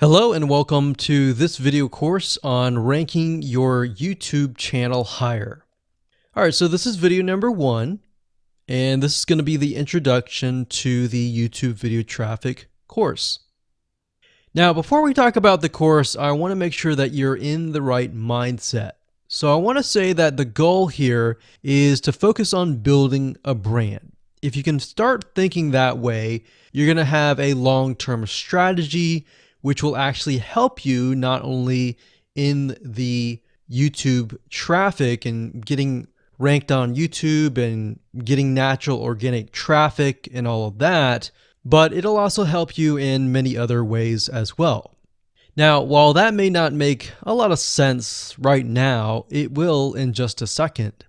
Hello and welcome to this video course on ranking your YouTube channel higher. All right, so this is video number 1, and this is going to be the introduction to the YouTube video traffic course. Now, before we talk about the course, I want to make sure that you're in the right mindset. So I want to say that the goal here is to focus on building a brand. If you can start thinking that way, you're going to have a long-term strategy which will actually help you not only in the YouTube traffic and getting ranked on YouTube and getting natural organic traffic and all of that, but it'll also help you in many other ways as well. Now, while that may not make a lot of sense right now, it will in just a second.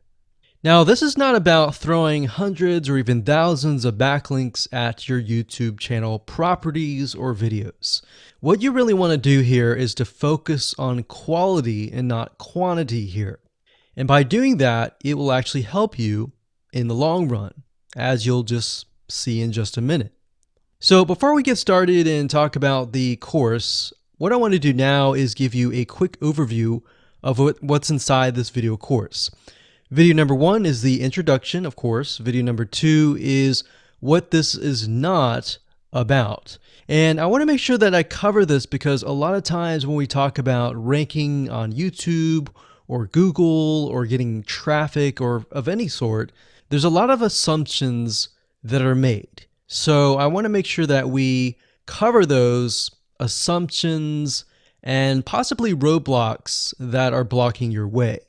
Now, this is not about throwing hundreds or even thousands of backlinks at your YouTube channel properties or videos. What you really want to do here is to focus on quality and not quantity here. And by doing that, it will actually help you in the long run, as you'll just see in just a minute. So before we get started and talk about the course, what I want to do now is give you a quick overview of what's inside this video course. Video number 1 is the introduction, of course. Video number 2 is what this is not about. And I want to make sure that I cover this because a lot of times when we talk about ranking on YouTube or Google or getting traffic or of any sort, there's a lot of assumptions that are made. So I want to make sure that we cover those assumptions and possibly roadblocks that are blocking your way.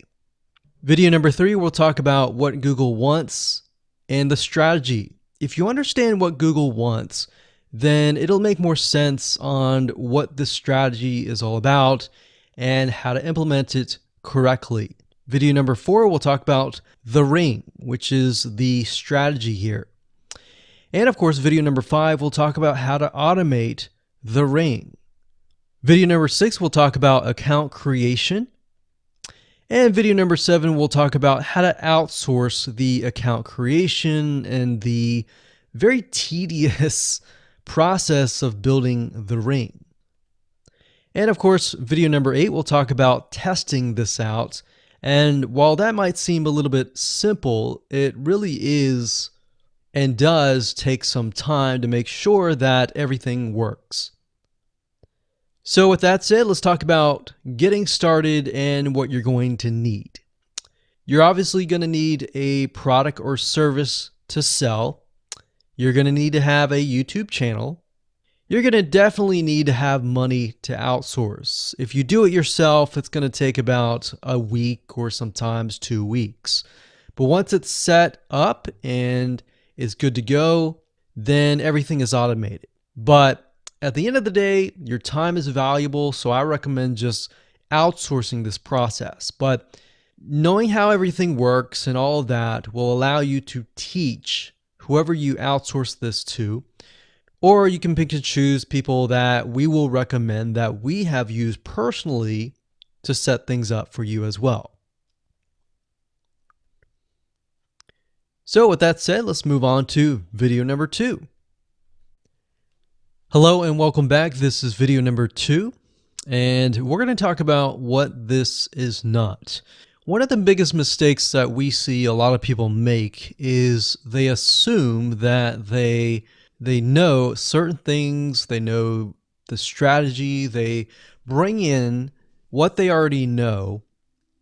Video number 3, we'll talk about what Google wants and the strategy. If you understand what Google wants, then it'll make more sense on what the strategy is all about and how to implement it correctly. Video number 4, we'll talk about the ring, which is the strategy here. And of course, video number 5, we'll talk about how to automate the ring. Video number 6, we'll talk about account creation. And video number 7, we'll talk about how to outsource the account creation and the very tedious process of building the ring. And of course, video number 8, we'll talk about testing this out. And while that might seem a little bit simple, it really is and does take some time to make sure that everything works. So with that said, let's talk about getting started and what you're going to need. You're obviously going to need a product or service to sell. You're going to need to have a YouTube channel. You're going to definitely need to have money to outsource. If you do it yourself, it's going to take about a week or sometimes 2 weeks. But once it's set up and is good to go, then everything is automated. But at the end of the day, your time is valuable, so I recommend just outsourcing this process. But knowing how everything works and all of that will allow you to teach whoever you outsource this to, or you can pick and choose people that we will recommend that we have used personally to set things up for you as well. So with that said, let's move on to video number 2. Hello and welcome back. This is video number 2, and we're going to talk about what this is not. One of the biggest mistakes that we see a lot of people make is they assume that they know certain things, they know the strategy, they bring in what they already know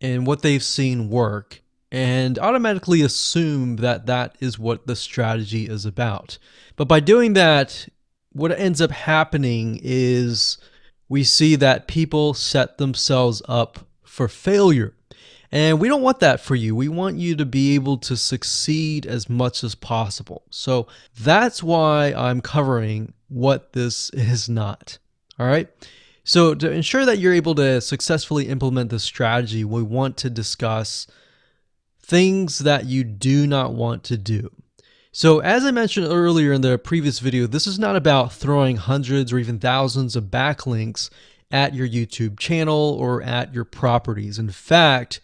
and what they've seen work, and automatically assume that that is what the strategy is about. But by doing that, what ends up happening is we see that people set themselves up for failure. And we don't want that for you. We want you to be able to succeed as much as possible. So that's why I'm covering what this is not. All right. So to ensure that you're able to successfully implement this strategy, we want to discuss things that you do not want to do. So as I mentioned earlier in the previous video, this is not about throwing hundreds or even thousands of backlinks at your YouTube channel or at your properties. In fact,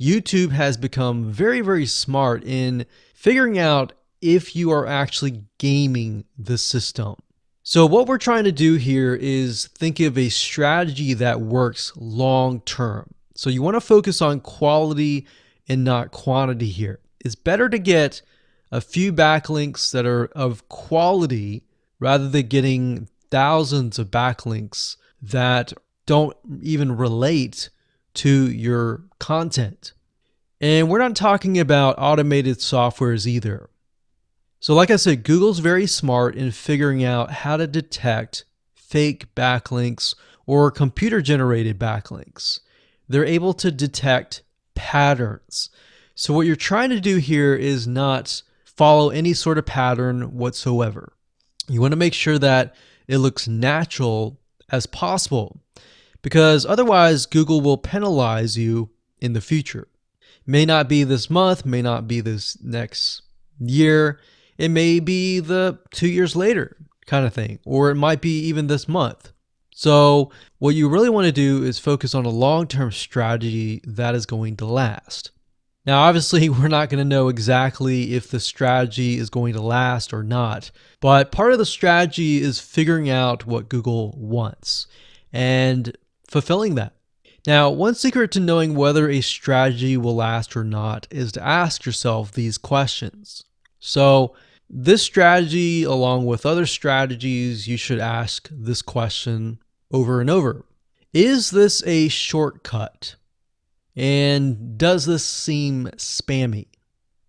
YouTube has become very, very smart in figuring out if you are actually gaming the system. So what we're trying to do here is think of a strategy that works long term. So you want to focus on quality and not quantity here. It's better to get a few backlinks that are of quality rather than getting thousands of backlinks that don't even relate to your content. And we're not talking about automated softwares either. So like I said, Google's very smart in figuring out how to detect fake backlinks or computer-generated backlinks. They're able to detect patterns. So what you're trying to do here is not follow any sort of pattern whatsoever. You want to make sure that it looks natural as possible, because otherwise Google will penalize you in the future. May not be this month, may not be this next year. It may be the 2 years later kind of thing, or it might be even this month. So what you really want to do is focus on a long-term strategy that is going to last. Now, obviously, we're not going to know exactly if the strategy is going to last or not, but part of the strategy is figuring out what Google wants and fulfilling that. Now, one secret to knowing whether a strategy will last or not is to ask yourself these questions. So this strategy, along with other strategies, you should ask this question over and over. Is this a shortcut? And does this seem spammy?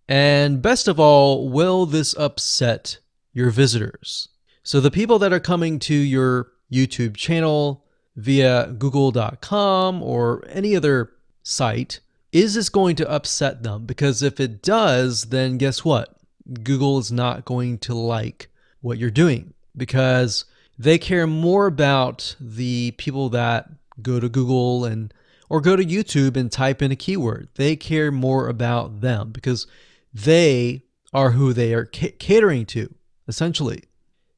And best of all, will this upset your visitors? So the people that are coming to your YouTube channel via google.com or any other site, is this going to upset them? Because if it does, then guess what? Google is not going to like what you're doing, because they care more about the people that go to Google or go to YouTube and type in a keyword. They care more about them because they are who they are catering to, essentially.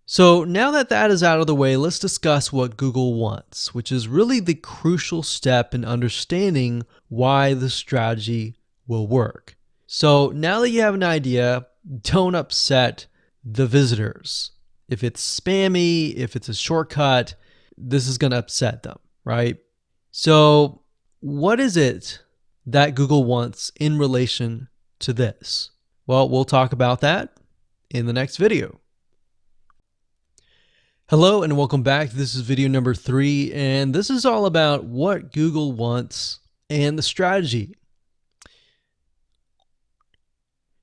So now that that is out of the way, let's discuss what Google wants, which is really the crucial step in understanding why the strategy will work. So now that you have an idea, don't upset the visitors. If it's spammy, if it's a shortcut, this is going to upset them, right? So what is it that Google wants in relation to this? Well, we'll talk about that in the next video. Hello and welcome back. This is video number 3, and this is all about what Google wants and the strategy.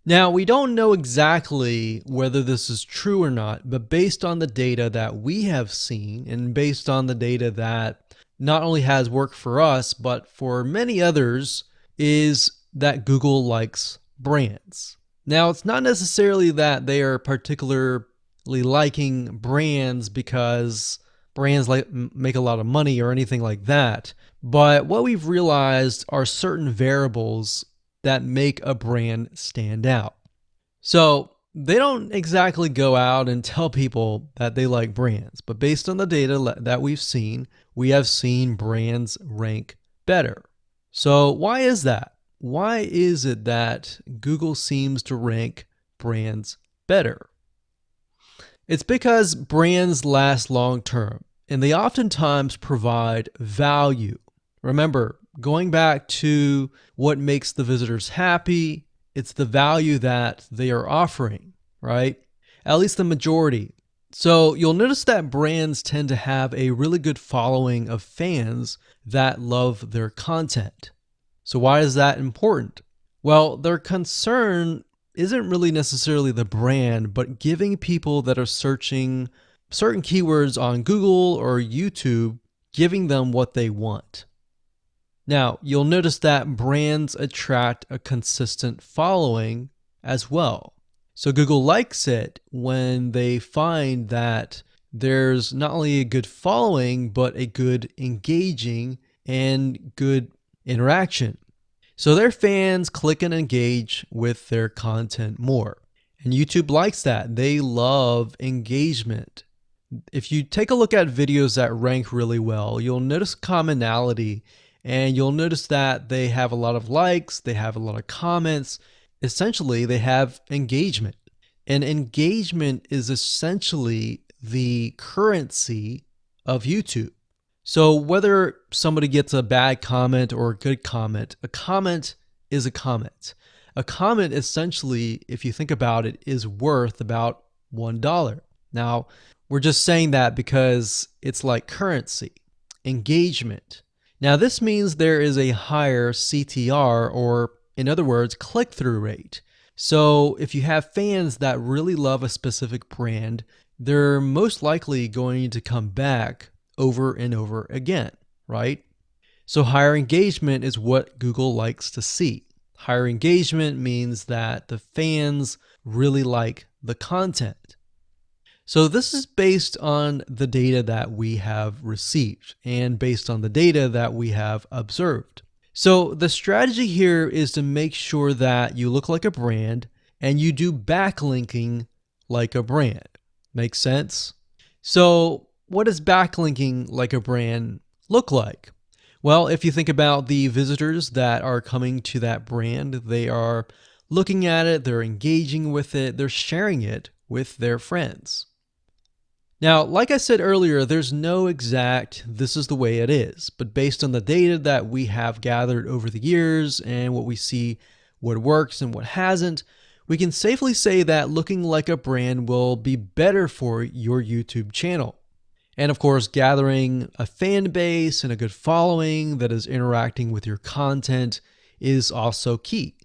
Now, we don't know exactly whether this is true or not, but based on the data that we have seen and based on the data that not only has worked for us, but for many others, is that Google likes brands. Now, it's not necessarily that they are particularly liking brands because brands make a lot of money or anything like that, but what we've realized are certain variables that make a brand stand out. So they don't exactly go out and tell people that they like brands, but based on the data that we've seen, we have seen brands rank better. So why is that? Why is it that Google seems to rank brands better? It's because brands last long term, and they oftentimes provide value. Remember, going back to what makes the visitors happy, it's the value that they are offering, right? At least the majority. So you'll notice that brands tend to have a really good following of fans that love their content. So why is that important? Well, their concern isn't really necessarily the brand, but giving people that are searching certain keywords on Google or YouTube, giving them what they want. Now, you'll notice that brands attract a consistent following as well. So Google likes it when they find that there's not only a good following, but a good engaging and good interaction. So their fans click and engage with their content more. And YouTube likes that. They love engagement. If you take a look at videos that rank really well, you'll notice commonality. And you'll notice that they have a lot of likes, they have a lot of comments. Essentially, they have engagement. And engagement is essentially the currency of YouTube. So whether somebody gets a bad comment or a good comment, a comment is a comment. A comment essentially, if you think about it, is worth about $1. Now, we're just saying that because it's like currency, engagement. Now, this means there is a higher CTR, or in other words, click-through rate. So if you have fans that really love a specific brand, they're most likely going to come back over and over again, right? So higher engagement is what Google likes to see. Higher engagement means that the fans really like the content. So this is based on the data that we have received and based on the data that we have observed. So the strategy here is to make sure that you look like a brand and you do backlinking like a brand. Make sense? So what does backlinking like a brand look like? Well, if you think about the visitors that are coming to that brand, they are looking at it, they're engaging with it, they're sharing it with their friends. Now, like I said earlier, there's no exact this is the way it is, but based on the data that we have gathered over the years and what we see what works and what hasn't, we can safely say that looking like a brand will be better for your YouTube channel. And of course, gathering a fan base and a good following that is interacting with your content is also key.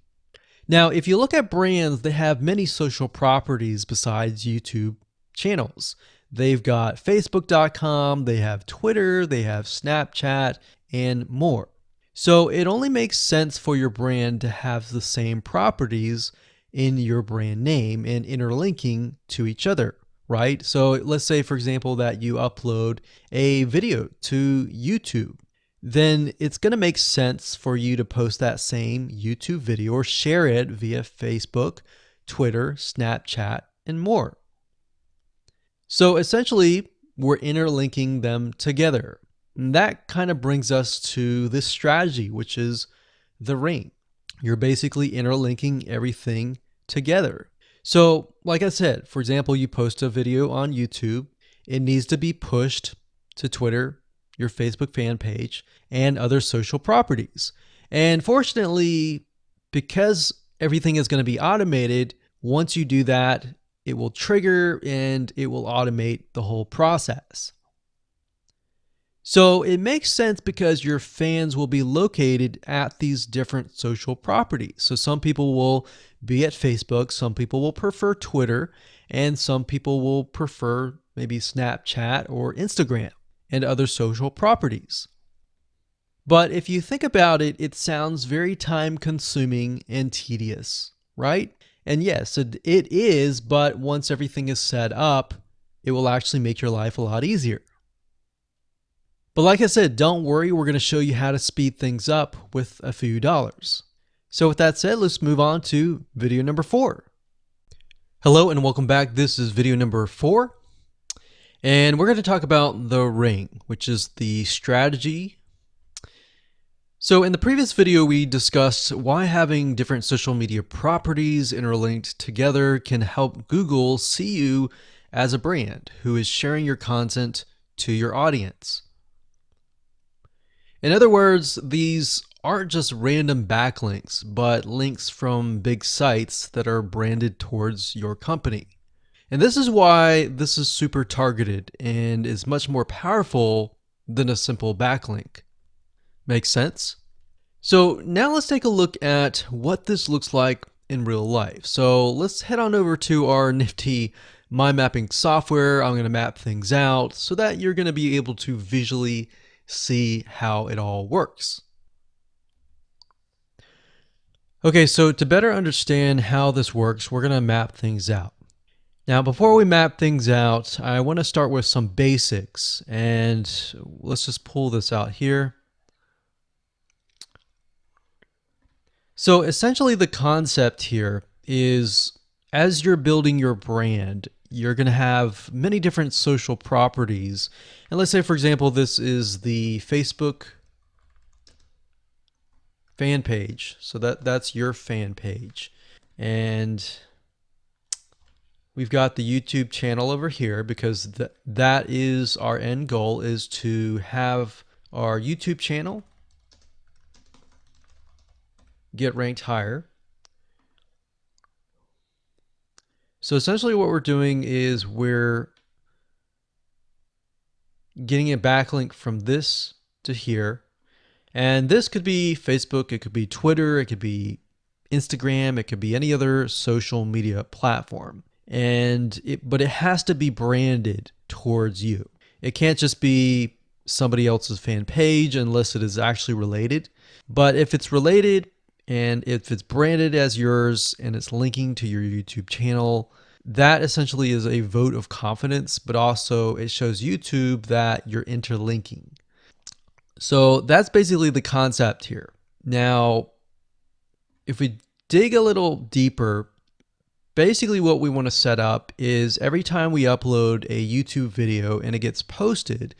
Now, if you look at brands, they have many social properties besides YouTube channels. They've got Facebook.com, they have Twitter, they have Snapchat, and more. So it only makes sense for your brand to have the same properties in your brand name and interlinking to each other, right? So let's say, for example, that you upload a video to YouTube. Then it's going to make sense for you to post that same YouTube video or share it via Facebook, Twitter, Snapchat, and more. So essentially, we're interlinking them together. And that kind of brings us to this strategy, which is the ring. You're basically interlinking everything together. So like I said, for example, you post a video on YouTube, it needs to be pushed to Twitter, your Facebook fan page, and other social properties. And fortunately, because everything is going to be automated, once you do that, it will trigger and it will automate the whole process. So it makes sense because your fans will be located at these different social properties. So some people will be at Facebook, some people will prefer Twitter, and some people will prefer maybe Snapchat or Instagram and other social properties. But if you think about it, it sounds very time consuming and tedious, right? And yes, it is, but once everything is set up, it will actually make your life a lot easier. But like I said, don't worry, we're going to show you how to speed things up with a few dollars. So with that said, let's move on to video number 4. Hello and welcome back. This is video number 4. And we're going to talk about the ring, which is the strategy. So in the previous video, we discussed why having different social media properties interlinked together can help Google see you as a brand who is sharing your content to your audience. In other words, these aren't just random backlinks, but links from big sites that are branded towards your company. And this is why this is super targeted and is much more powerful than a simple backlink. Make sense? So now let's take a look at what this looks like in real life. So let's head on over to our nifty mind mapping software. I'm going to map things out so that you're going to be able to visually see how it all works. Okay, so to better understand how this works, we're going to map things out. Now, before we map things out, I want to start with some basics, and let's just pull this out here. So essentially the concept here is as you're building your brand, you're going to have many different social properties. And let's say, for example, this is the Facebook fan page. So that's your fan page. And We've got the YouTube channel over here because that is our end goal, is to have our YouTube channel get ranked higher. So essentially what we're doing is we're getting a backlink from this to here. And this could be Facebook, it could be Twitter, it could be Instagram, it could be any other social media platform. But it has to be branded towards you. It can't just be somebody else's fan page unless it is actually related. But if it's related and if it's branded as yours and it's linking to your YouTube channel, that essentially is a vote of confidence, but also it shows YouTube that you're interlinking. So that's basically the concept here. Now, if we dig a little deeper, basically what we want to set up is every time we upload a YouTube video and it gets posted,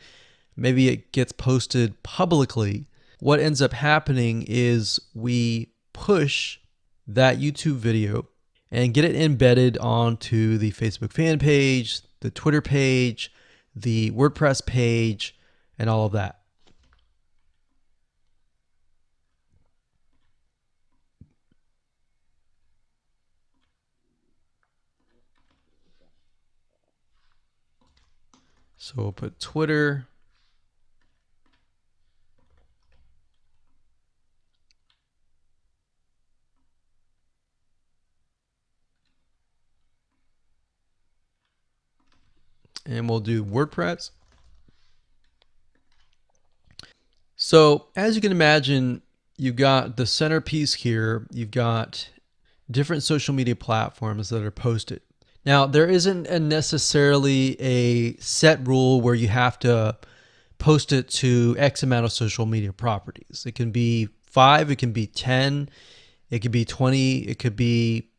maybe it gets posted publicly, what ends up happening is we push that YouTube video and get it embedded onto the Facebook fan page, the Twitter page, the WordPress page, and all of that. So we'll put Twitter. And we'll do WordPress. So as you can imagine, you've got the centerpiece here. You've got different social media platforms that are posted. Now, there isn't necessarily a set rule where you have to post it to X amount of social media properties. It can be 5, it can be 10, it could be 20, it could be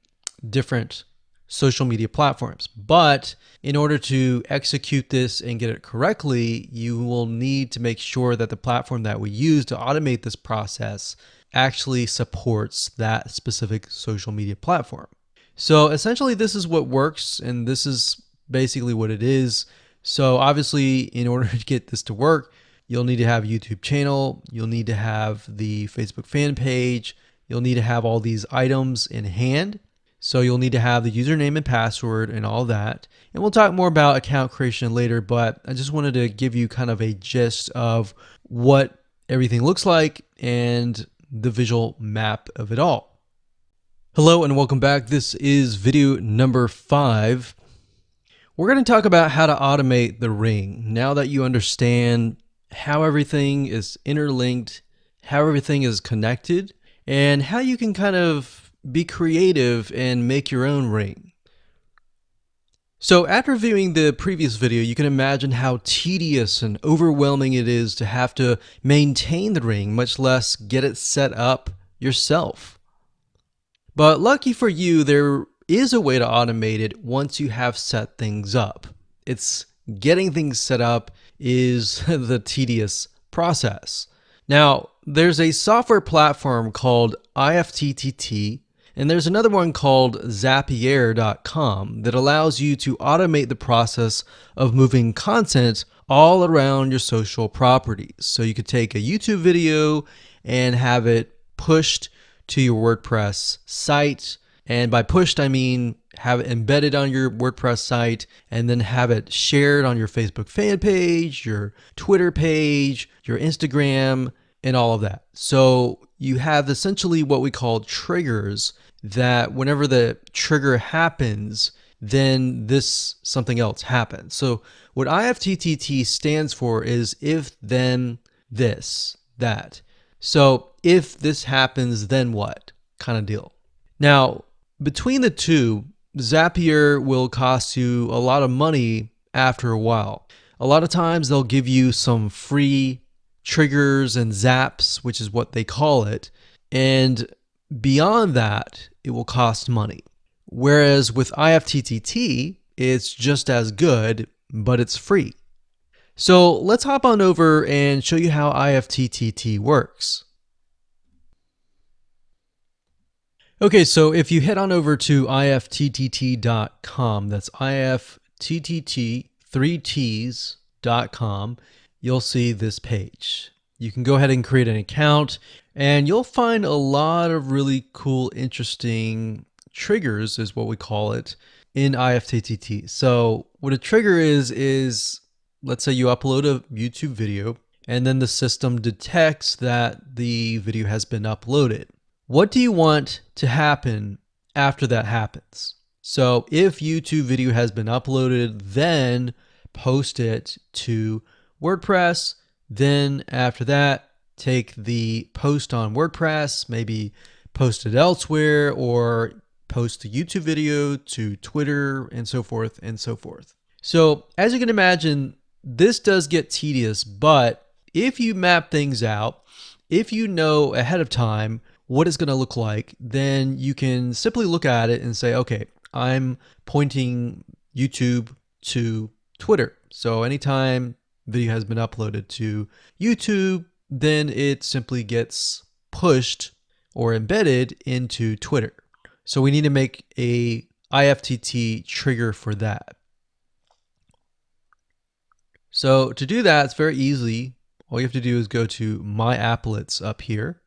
different social media platforms. But in order to execute this and get it correctly, you will need to make sure that the platform that we use to automate this process actually supports that specific social media platform. So essentially this is what works, and this is basically what it is. So obviously in order to get this to work, you'll need to have a YouTube channel, you'll need to have the Facebook fan page, you'll need to have all these items in hand. So you'll need to have the username and password and all that. And we'll talk more about account creation later, but I just wanted to give you kind of a gist of what everything looks like and the visual map of it all. Hello and welcome back. This is video number 5. We're going to talk about how to automate the ring. Now that you understand how everything is interlinked, how everything is connected, and how you can kind of be creative and make your own ring. So after viewing the previous video, you can imagine how tedious and overwhelming it is to have to maintain the ring, much less get it set up yourself. But lucky for you, there is a way to automate it once you have set things up. It's getting things set up is the tedious process. Now, there's a software platform called IFTTT, and there's another one called Zapier.com that allows you to automate the process of moving content all around your social properties. So you could take a YouTube video and have it pushed to your WordPress site. And by pushed, I mean have it embedded on your WordPress site and then have it shared on your Facebook fan page, your Twitter page, your Instagram, and all of that. So you have essentially what we call triggers that whenever the trigger happens, then something else happens. So what IFTTT stands for is if, then, this, that. So if this happens, then what kind of deal. Now, between the two, Zapier will cost you a lot of money after a while. A lot of times they'll give you some free triggers and zaps, which is what they call it. And beyond that, it will cost money. Whereas with IFTTT, it's just as good, but it's free. So let's hop on over and show you how IFTTT works. Okay, so if you head on over to ifttt.com, that's ifttt, 3ts.com, you'll see this page. You can go ahead and create an account, and you'll find a lot of really cool, interesting triggers, is what we call it, in ifttt. So what a trigger is let's say you upload a YouTube video, and then the system detects that the video has been uploaded. What do you want to happen after that happens? So if YouTube video has been uploaded, then post it to WordPress. Then after that, take the post on WordPress, maybe post it elsewhere, or post the YouTube video to Twitter, and so forth and so forth. So as you can imagine, this does get tedious, but if you map things out, if you know ahead of time what it's going to look like, then you can simply look at it and say, okay, I'm pointing YouTube to Twitter. So anytime video has been uploaded to YouTube, then it simply gets pushed or embedded into Twitter. So we need to make a IFTTT trigger for that. So to do that, it's very easy. All you have to do is go to My Applets up here,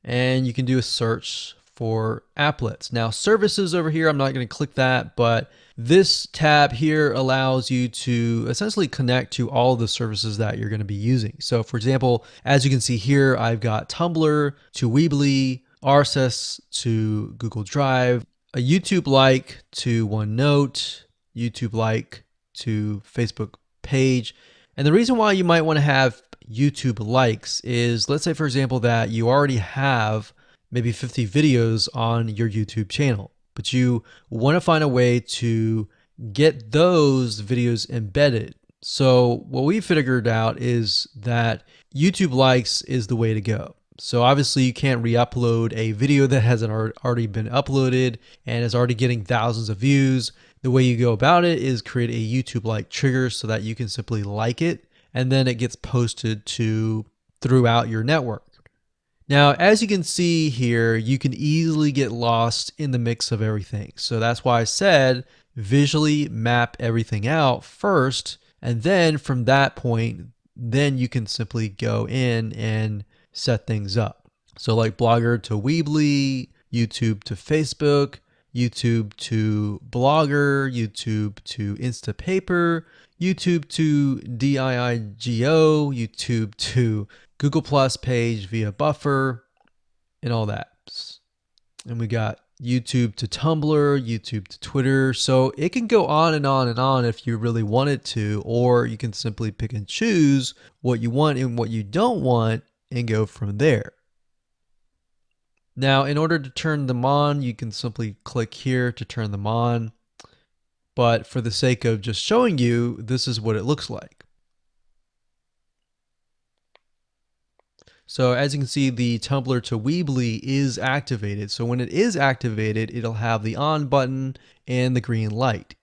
and you can do a search for applets. Now services over here, I'm not going to click that, but this tab here allows you to essentially connect to all the services that you're going to be using. So for example, as you can see here, I've got Tumblr to Weebly, RSS to Google Drive, a YouTube like to OneNote, YouTube like to Facebook page. And the reason why you might want to have YouTube likes is, let's say for example that you already have maybe 50 videos on your YouTube channel, but you want to find a way to get those videos embedded. So what we figured out is that YouTube likes is the way to go. So obviously you can't re-upload a video that hasn't already been uploaded and is already getting thousands of views. The way you go about it is create a YouTube like trigger so that you can simply like it, and then it gets posted to throughout your network. Now, as you can see here, you can easily get lost in the mix of everything. So that's why I said visually map everything out first, and then from that point, then you can simply go in and set things up. So like Blogger to Weebly, YouTube to Facebook, YouTube to Blogger, YouTube to Instapaper, YouTube to DIIGO, YouTube to Google Plus page via Buffer, and all that. And we got YouTube to Tumblr, YouTube to Twitter. So it can go on and on and on if you really want it to, or you can simply pick and choose what you want and what you don't want and go from there. Now, in order to turn them on, you can simply click here to turn them on. But for the sake of just showing you, this is what it looks like. So as you can see, the Tumblr to Weebly is activated. So when it is activated, it'll have the on button and the green light.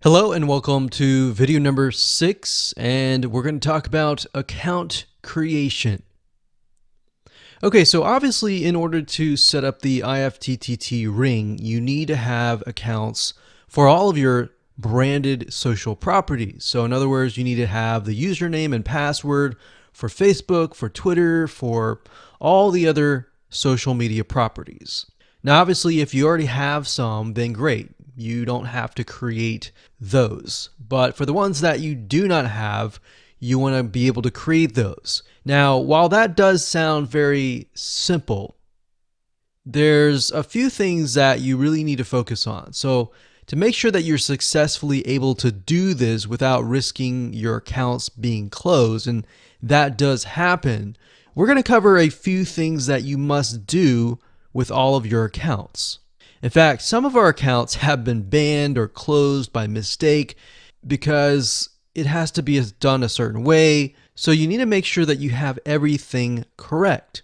Hello and welcome to video number 6, and we're going to talk about account creation. Okay, so obviously in order to set up the IFTTT ring, you need to have accounts for all of your branded social properties. So in other words, you need to have the username and password for Facebook, for Twitter, for all the other social media properties. Now, obviously, if you already have some, then great. You don't have to create those. But for the ones that you do not have, you want to be able to create those. Now, while that does sound very simple, there's a few things that you really need to focus on. So to make sure that you're successfully able to do this without risking your accounts being closed, and that does happen, we're going to cover a few things that you must do with all of your accounts. In fact, some of our accounts have been banned or closed by mistake because it has to be done a certain way. So you need to make sure that you have everything correct.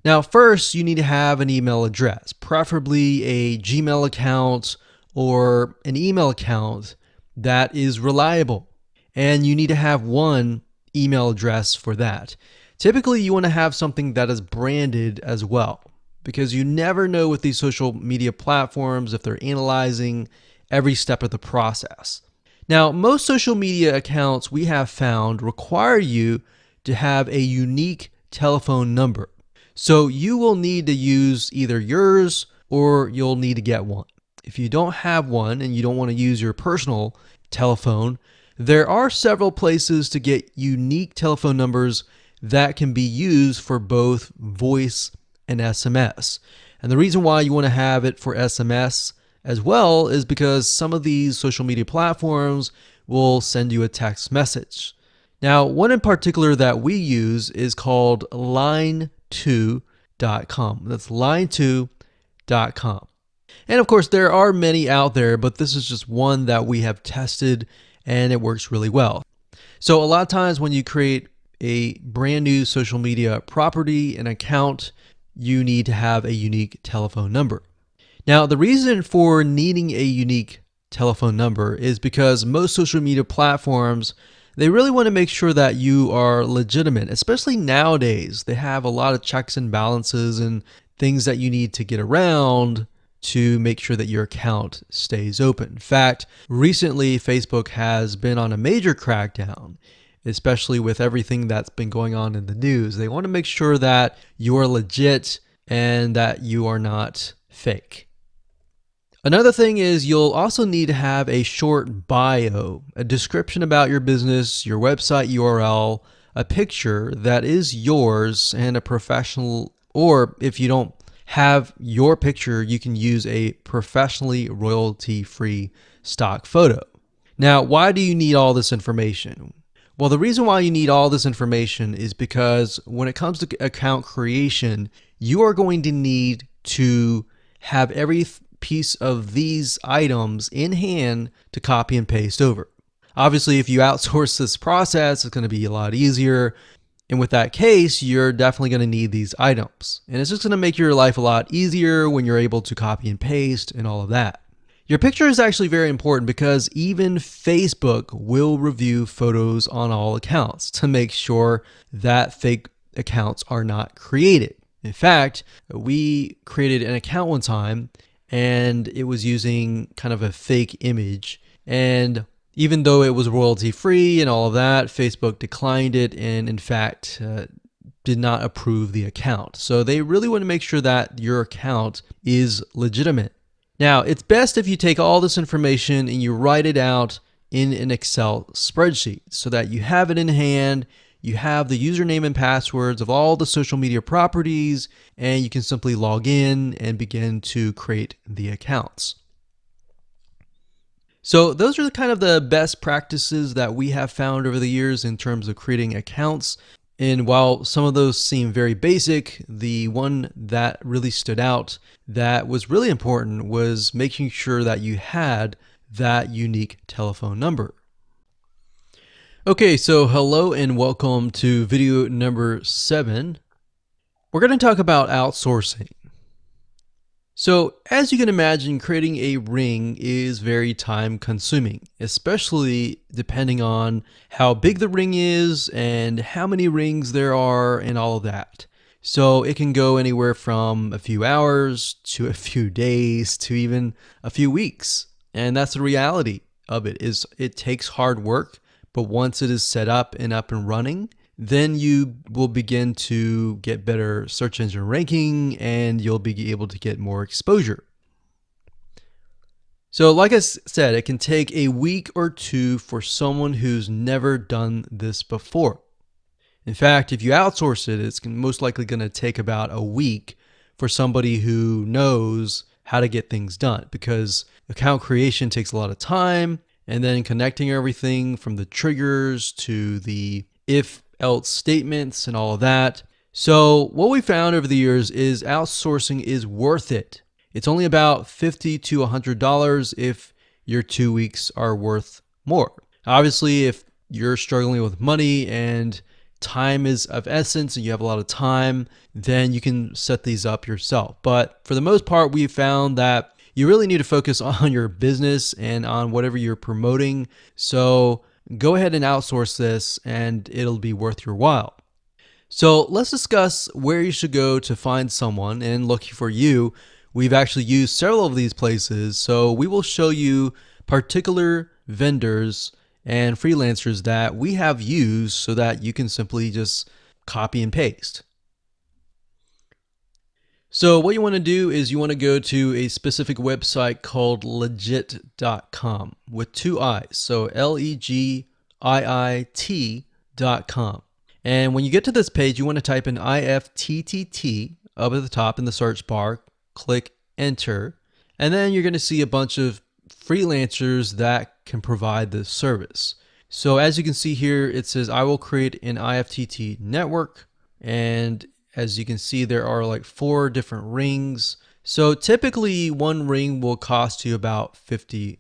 Now, first, you need to have an email address, preferably a Gmail account or an email account that is reliable. And you need to have one email address for that. Typically, you want to have something that is branded as well, because you never know with these social media platforms if they're analyzing every step of the process. Now, most social media accounts we have found require you to have a unique telephone number. So you will need to use either yours or you'll need to get one. If you don't have one and you don't want to use your personal telephone, there are several places to get unique telephone numbers that can be used for both voice and SMS. And the reason why you want to have it for SMS as well is because some of these social media platforms will send you a text message. Now, one in particular that we use is called Nitu.com. That's Nitu.com. And of course, there are many out there, but this is just one that we have tested and it works really well. So a lot of times when you create a brand new social media property, an account, you need to have a unique telephone number. Now, the reason for needing a unique telephone number is because most social media platforms, they really want to make sure that you are legitimate, especially nowadays. They have a lot of checks and balances and things that you need to get around to make sure that your account stays open. In fact, recently Facebook has been on a major crackdown, especially with everything that's been going on in the news. They want to make sure that you are legit and that you are not fake. Another thing is you'll also need to have a short bio, a description about your business, your website URL, a picture that is yours, and a professional, or if you don't have your picture, you can use a professionally royalty-free stock photo. Now, why do you need all this information? Well, the reason why you need all this information is because when it comes to account creation, you are going to need to have every piece of these items in hand to copy and paste over. Obviously, if you outsource this process, it's going to be a lot easier. And with that case, you're definitely going to need these items. And it's just going to make your life a lot easier when you're able to copy and paste and all of that. Your picture is actually very important because even Facebook will review photos on all accounts to make sure that fake accounts are not created. In fact, we created an account one time and it was using kind of a fake image. And even though it was royalty free and all of that, Facebook declined it and in fact did not approve the account. So they really want to make sure that your account is legitimate. Now, it's best if you take all this information and you write it out in an Excel spreadsheet so that you have it in hand, you have the username and passwords of all the social media properties, and you can simply log in and begin to create the accounts. So those are kind of the best practices that we have found over the years in terms of creating accounts. And while some of those seem very basic, the one that really stood out that was really important was making sure that you had that unique telephone number. Okay, so hello and welcome to video number 7. We're going to talk about outsourcing. So as you can imagine, creating a ring is very time consuming, especially depending on how big the ring is and how many rings there are and all of that. So it can go anywhere from a few hours to a few days to even a few weeks. And that's the reality of it, is it takes hard work, but once it is set up and running, then you will begin to get better search engine ranking and you'll be able to get more exposure. So like I said, it can take a week or two for someone who's never done this before. In fact, if you outsource it, it's most likely going to take about a week for somebody who knows how to get things done, because account creation takes a lot of time, and then connecting everything from the triggers to the if else statements and all of that. So what we found over the years is outsourcing is worth it. It's only about $50 to $100 if your 2 weeks are worth more. Obviously, if you're struggling with money and time is of essence and you have a lot of time, then you can set these up yourself. But for the most part, we found that you really need to focus on your business and on whatever you're promoting. So go ahead and outsource this and it'll be worth your while. So let's discuss where you should go to find someone, and lucky for you, we've actually used several of these places. So we will show you particular vendors and freelancers that we have used so that you can simply just copy and paste. So what you want to do is you want to go to a specific website called legit.com with two I's. So LEGIIT.com. And when you get to this page, you want to type in IFTTT up at the top in the search bar, click enter, and then you're going to see a bunch of freelancers that can provide this service. So as you can see here, it says I will create an IFTT network, and as you can see, there are like 4 different rings. So typically one ring will cost you about $50.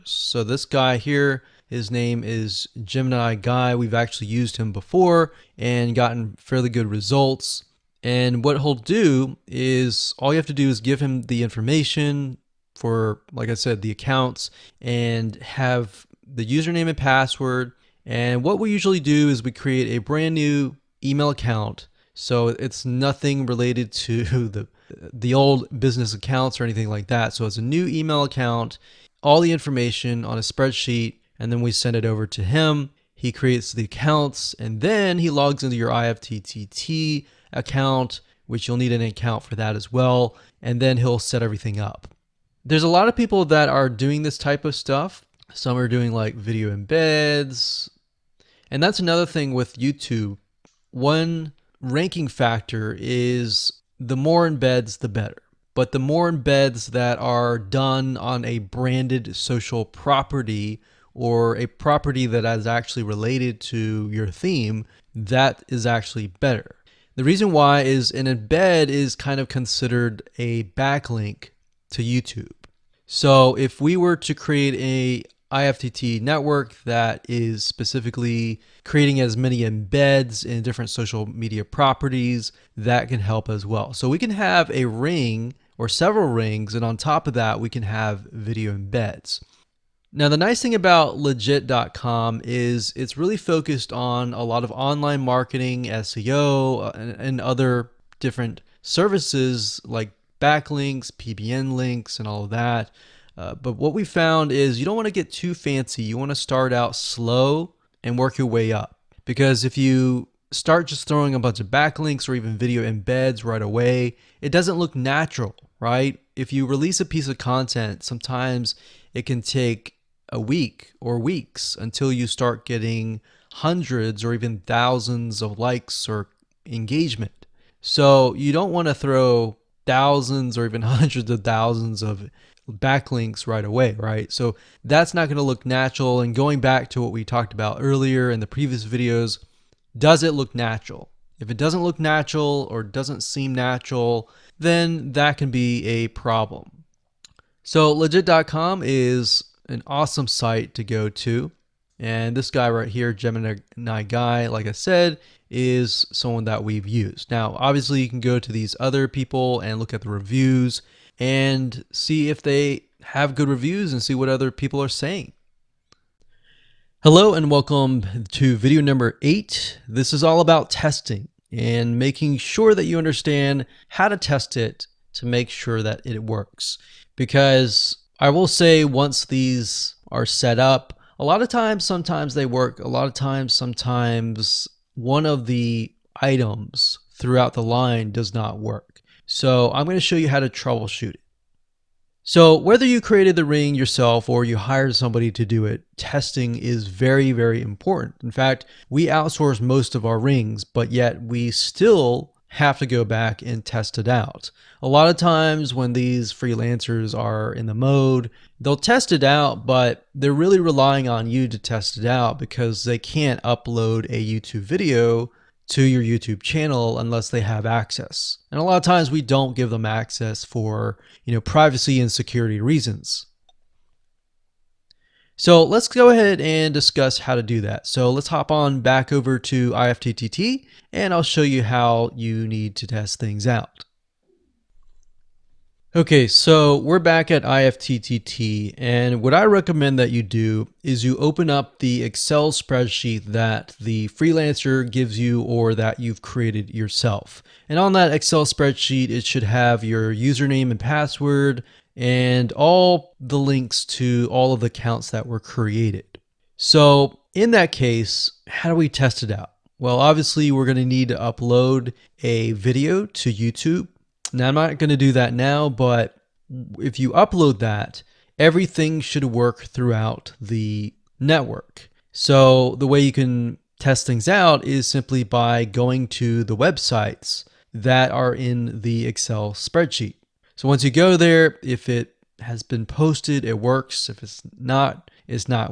So this guy here, his name is Gemini Guy. We've actually used him before and gotten fairly good results. And what he'll do is all you have to do is give him the information for, like I said, the accounts, and have the username and password. And what we usually do is we create a brand new email account. So it's nothing related to the old business accounts or anything like that. So it's a new email account, all the information on a spreadsheet, and then we send it over to him. He creates the accounts, and then he logs into your IFTTT account, which you'll need an account for that as well, and then he'll set everything up. There's a lot of people that are doing this type of stuff. Some are doing like video embeds, and that's another thing with YouTube. One ranking factor is the more embeds, the better. But the more embeds that are done on a branded social property or a property that is actually related to your theme, that is actually better. The reason why is an embed is kind of considered a backlink to YouTube. So if we were to create a IFTT network that is specifically creating as many embeds in different social media properties, that can help as well. So we can have a ring or several rings, and on top of that, we can have video embeds. Now, the nice thing about legit.com is it's really focused on a lot of online marketing, SEO, and other different services like backlinks, PBN links, and all of that. But what we found is you don't want to get too fancy. You want to start out slow and work your way up. Because if you start just throwing a bunch of backlinks or even video embeds right away, it doesn't look natural, right? If you release a piece of content, sometimes it can take a week or weeks until you start getting hundreds or even thousands of likes or engagement. So you don't want to throw thousands or even hundreds of thousands of backlinks right away, right? So that's not going to look natural. And going back to what we talked about earlier in the previous videos, does it look natural? If it doesn't look natural or doesn't seem natural, then that can be a problem. So legit.com is an awesome site to go to. And this guy right here, Gemini Guy, like I said, is someone that we've used. Now, obviously, you can go to these other people and look at the reviews and see if they have good reviews and see what other people are saying. Hello and welcome to video number 8. This is all about testing and making sure that you understand how to test it to make sure that it works. Because I will say, once these are set up, a lot of times, sometimes they work. A lot of times, sometimes one of the items throughout the line does not work. So I'm going to show you how to troubleshoot it. So whether you created the ring yourself or you hired somebody to do it, testing is very, very important. In fact, we outsource most of our rings, but yet we still have to go back and test it out. A lot of times when these freelancers are in the mode, they'll test it out, but they're really relying on you to test it out because they can't upload a YouTube video to your YouTube channel unless they have access. And a lot of times we don't give them access for, privacy and security reasons. So let's go ahead and discuss how to do that. So let's hop on back over to IFTTT and I'll show you how you need to test things out. Okay, so we're back at IFTTT, and what I recommend that you do is you open up the Excel spreadsheet that the freelancer gives you or that you've created yourself. And on that Excel spreadsheet, it should have your username and password and all the links to all of the accounts that were created. So in that case, how do we test it out? Well, obviously, we're going to need to upload a video to YouTube. Now, I'm not going to do that now, but if you upload that, everything should work throughout the network. So the way you can test things out is simply by going to the websites that are in the Excel spreadsheet. So once you go there, if it has been posted, it works. If it's not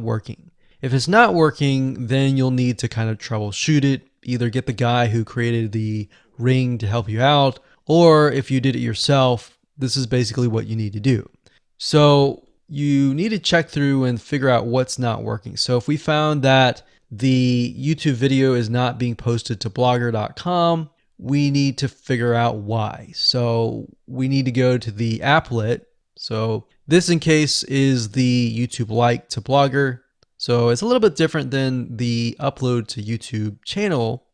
working. If it's not working, then you'll need to kind of troubleshoot it. Either get the guy who created the ring to help you out, or if you did it yourself, this is basically what you need to do. So you need to check through and figure out what's not working. So if we found that the YouTube video is not being posted to blogger.com, we need to figure out why. So we need to go to the applet. So this in case is the YouTube like to Blogger. So it's a little bit different than the upload to YouTube channel.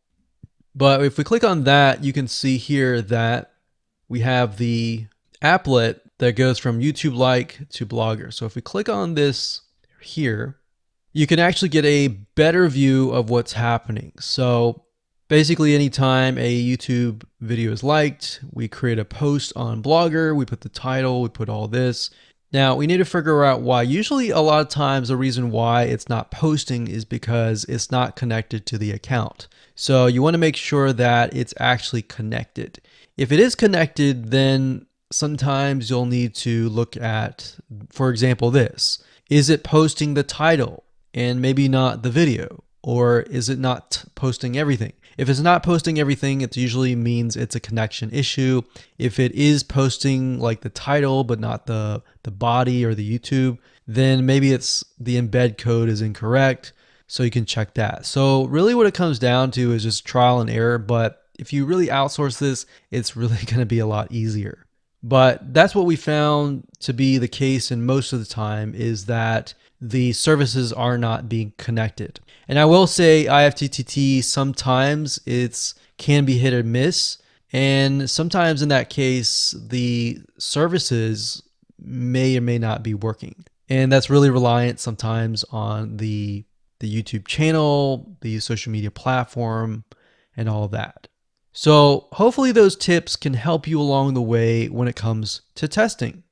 But if we click on that, you can see here that we have the applet that goes from YouTube like to Blogger. So if we click on this here, you can actually get a better view of what's happening. So basically anytime a YouTube video is liked, we create a post on Blogger, we put the title, we put all this. Now we need to figure out why. Usually a lot of times the reason why it's not posting is because it's not connected to the account. So you want to make sure that it's actually connected. If it is connected, then sometimes you'll need to look at, for example, this. Is it posting the title and maybe not the video? Or is it not posting everything? If it's not posting everything, it usually means it's a connection issue. If it is posting like the title but not the body or the YouTube, then maybe it's the embed code is incorrect. So you can check that. So really what it comes down to is just trial and error. But if you really outsource this, it's really going to be a lot easier. But that's what we found to be the case, and most of the time is that the services are not being connected. And I will say IFTTT, sometimes it's can be hit or miss. And sometimes in that case, the services may or may not be working. And that's really reliant sometimes on the YouTube channel, the social media platform, and all of that. So hopefully those tips can help you along the way when it comes to testing.